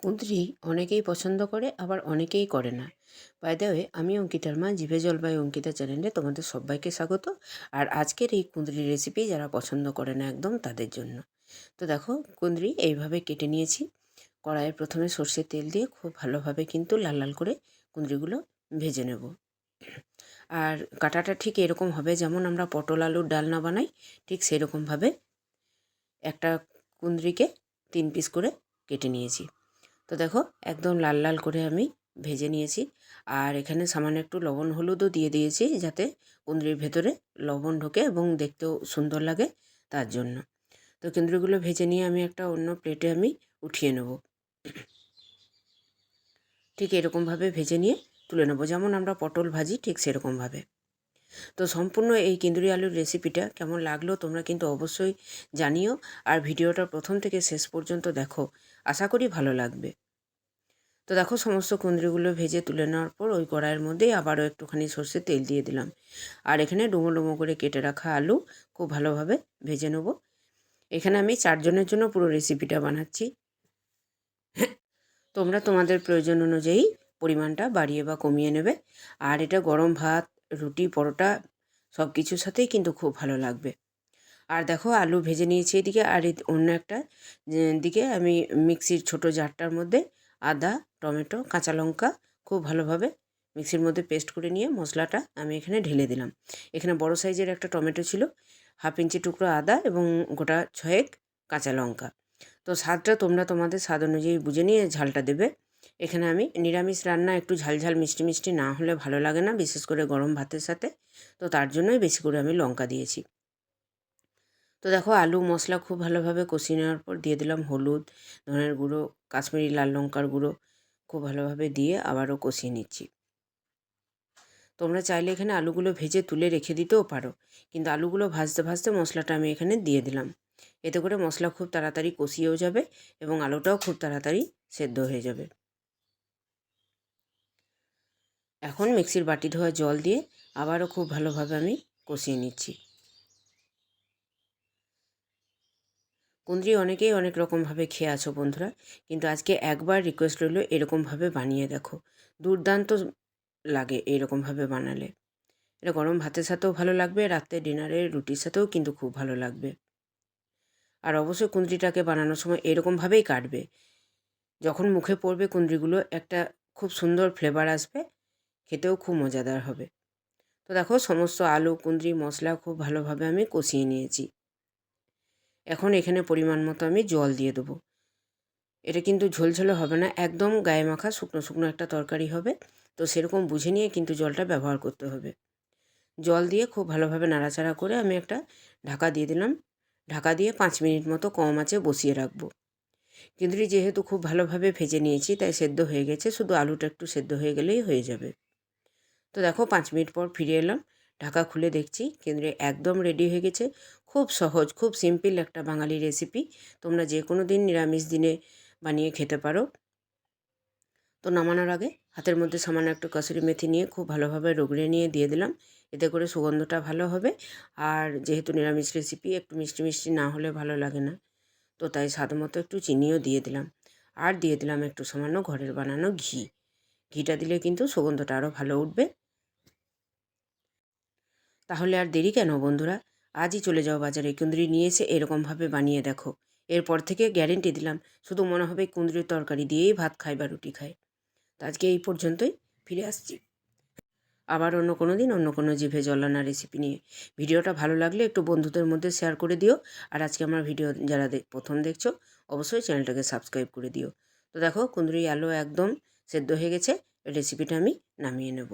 কুঁদরি অনেকেই পছন্দ করে, আবার অনেকেই করে না। বাই দ্য ওয়ে, আমি অঙ্কিতার মা, জিভে জল বাই অঙ্কিতা চ্যানেলে তোমাদের সবাইকে স্বাগত। আর আজকের এই কুঁদরি রেসিপি যারা পছন্দ করে না একদম তাদের জন্য। তো দেখো, কুঁদরি এইভাবে কেটে নিয়েছি। কড়াইয়ে প্রথমে সর্ষের তেল দিয়ে খুব ভালোভাবে কিন্তু লাল লাল করে কুঁদরিগুলো ভেজে নেব। আর কাটাটা ঠিক এরকম হবে যেমন আমরা পটল আলুর ডালনা বানাই, ঠিক সেরকমভাবে একটা কুঁদরিকে 3 পিস করে কেটে নিয়েছি। তো দেখো, একদম লাল লাল করে আমি ভেজে নিয়েছি। আর এখানে সামান্য একটু লবণ হলুদও দিয়ে দিয়েছি, যাতে কুঁদরির ভেতরে লবণ ঢোকে এবং দেখতেও সুন্দর লাগে তার জন্য। তো কুঁদরিগুলো ভেজে নিয়ে আমি একটা অন্য প্লেটে আমি উঠিয়ে নেব। ঠিক এরকমভাবে ভেজে নিয়ে তুলে নেব, যেমন আমরা পটল ভাজি ঠিক সেরকমভাবে। তো সম্পূর্ণ এই কুঁদরি আলুর রেসিপিটা কেমন লাগলো তোমরা কিন্তু অবশ্যই জানিও। আর ভিডিওটা প্রথম থেকে শেষ পর্যন্ত দেখো, আশা করি ভালো লাগবে। তো দেখো, সমস্ত কুঁদরিগুলো ভেজে তুলে নেওয়ার পর ওই কড়াইয়ের মধ্যেই আবারও একটুখানি সর্ষের তেল দিয়ে দিলাম। আর এখানে ডুমো ডুমো করে কেটে রাখা আলু খুব ভালোভাবে ভেজে নেব। এখানে আমি 4 জনের জন্য পুরো রেসিপিটা বানাচ্ছি। তোমরা তোমাদের প্রয়োজন অনুযায়ী পরিমাণটা বাড়িয়ে বা কমিয়ে নেবে। আর এটা গরম ভাত, রুটি, পরোটা সব কিছুর সাথেই কিন্তু খুব ভালো লাগবে। আর দেখো, আলু ভেজে নিয়েছি এদিকে। আর অন্য একটা দিকে আমি মিক্সির ছোট জারটার মধ্যে আদা, টমেটো, কাঁচা লঙ্কা খুব ভালোভাবে মিক্সির মধ্যে পেস্ট করে নিয়ে মশলাটা আমি এখানে ঢেলে দিলাম। এখানে বড় সাইজের একটা টমেটো ছিল, 1/2 ইঞ্চি টুকরো আদা এবং গোটা 6 কাঁচা লঙ্কা। তো স্বাদটা তোমরা তোমাদের স্বাদ অনুযায়ী বুঝে নিয়ে ঝালটা দেবে। এখানে আমি নিরামিষ রান্না, একটু ঝাল ঝাল মিষ্টি মিষ্টি না হলে ভালো লাগে না, বিশেষ করে গরম ভাতের সাথে। তো তার জন্যই বেশি করে আমি লঙ্কা দিয়েছি। তো দেখো, আলু মশলা খুব ভালোভাবে কষিয়ে নেওয়ার পর দিয়ে দিলাম হলুদ, ধনের গুঁড়ো, কাশ্মীরি লাল লঙ্কার গুঁড়ো খুব ভালোভাবে দিয়ে আবারও কষিয়ে নিচ্ছি। তোমরা চাইলে এখানে আলুগুলো ভেজে তুলে রেখে দিতেও পারো, কিন্তু আলুগুলো ভাজতে ভাজতে মশলাটা আমি এখানে দিয়ে দিলাম। এতে করে মশলা খুব তাড়াতাড়ি কষিয়েও যাবে এবং আলুটাও খুব তাড়াতাড়ি সেদ্ধ হয়ে যাবে। এখন মিক্সির বাটি ধোয়া জল দিয়ে আবারও খুব ভালোভাবে আমি কষিয়ে নিচ্ছি। কুঁদরি অনেকেই অনেক রকমভাবে খেয়ে আছো বন্ধুরা, কিন্তু আজকে একবার রিকোয়েস্ট রইল, এরকমভাবে বানিয়ে দেখো। দুর্দান্ত লাগে এরকমভাবে বানালে। এটা গরম ভাতের সাথেও ভালো লাগবে, রাতে ডিনারে রুটির সাথেও কিন্তু খুব ভালো লাগবে। আর অবশ্যই কুঁদরিটাকে বানানোর সময় এরকমভাবেই কাটবে। যখন মুখে পড়বে কুঁদরিগুলো, একটা খুব সুন্দর ফ্লেভার আসবে, খেতেও খুব মজাদার হবে। তো দেখো, সমস্ত আলু, কুঁদরি, মশলা খুব ভালোভাবে আমি কষিয়ে নিয়েছি। এখন এখানে পরিমাণ মতো আমি জল দিয়ে দেবো। এটা কিন্তু ঝোলঝোলে হবে না, একদম গায়ে মাখা শুকনো শুকনো একটা তরকারি হবে। তো সেরকম বুঝে নিয়ে কিন্তু জলটা ব্যবহার করতে হবে। জল দিয়ে খুব ভালোভাবে নাড়াচাড়া করে আমি একটা ঢাকা দিয়ে দিলাম। ঢাকা দিয়ে 5 মিনিট মতো কম আঁচে বসিয়ে রাখবো। কুঁদরি যেহেতু খুব ভালোভাবে ভেজে নিয়েছি, তাই সেদ্ধ হয়ে গেছে, শুধু আলুটা একটু সেদ্ধ হয়ে গেলেই হয়ে যাবে। তো দেখো, 5 মিনিট পর ফিরে এলাম। ঢাকা খুলে দেখছি কুঁদরি একদম রেডি হয়ে গেছে। খুব সহজ, খুব সিম্পল একটা বাঙালি রেসিপি। তোমরা যে কোনো দিন নিরামিষ দিনে বানিয়ে খেতে পারো। তো নামানোর আগে হাতের মধ্যে সামান্য একটু কসুরি মেথি নিয়ে খুব ভালোভাবে রগড়ে নিয়ে দিয়ে দিলাম। এতে করে সুগন্ধটা ভালো হবে। আর যেহেতু নিরামিষ রেসিপি, একটু মিষ্টি মিষ্টি না হলে ভালো লাগে না। তো তাই স্বাদ মতো একটু চিনিও দিয়ে দিলাম। আর দিয়ে দিলাম একটু সামান্য ঘরের বানানো ঘি। ঘিটা দিলে কিন্তু সুগন্ধটা আরও ভালো উঠবে। তাহলে আর দেরি কেন বন্ধুরা, আজই চলে যাও বাজারে, কুঁদরি নিয়ে এসে এরকমভাবে বানিয়ে দেখো। এরপর থেকে গ্যারেন্টি দিলাম, শুধু মনে হবে কুঁদরির তরকারি দিয়েই ভাত খায় বা রুটি খায়। তো আজকে এই পর্যন্তই, ফিরে আসছি আবার অন্য কোনো দিন অন্য কোনো জিভে জল আনা রেসিপি নিয়ে। ভিডিওটা ভালো লাগলে একটু বন্ধুদের মধ্যে শেয়ার করে দিও। আর আজকে আমার ভিডিও যারা প্রথম দেখছো, অবশ্যই চ্যানেলটাকে সাবস্ক্রাইব করে দিও। তো দেখো, কুঁদরি আলু একদম সেদ্ধ হয়ে গেছে, রেসিপিটা আমি নামিয়ে নেব।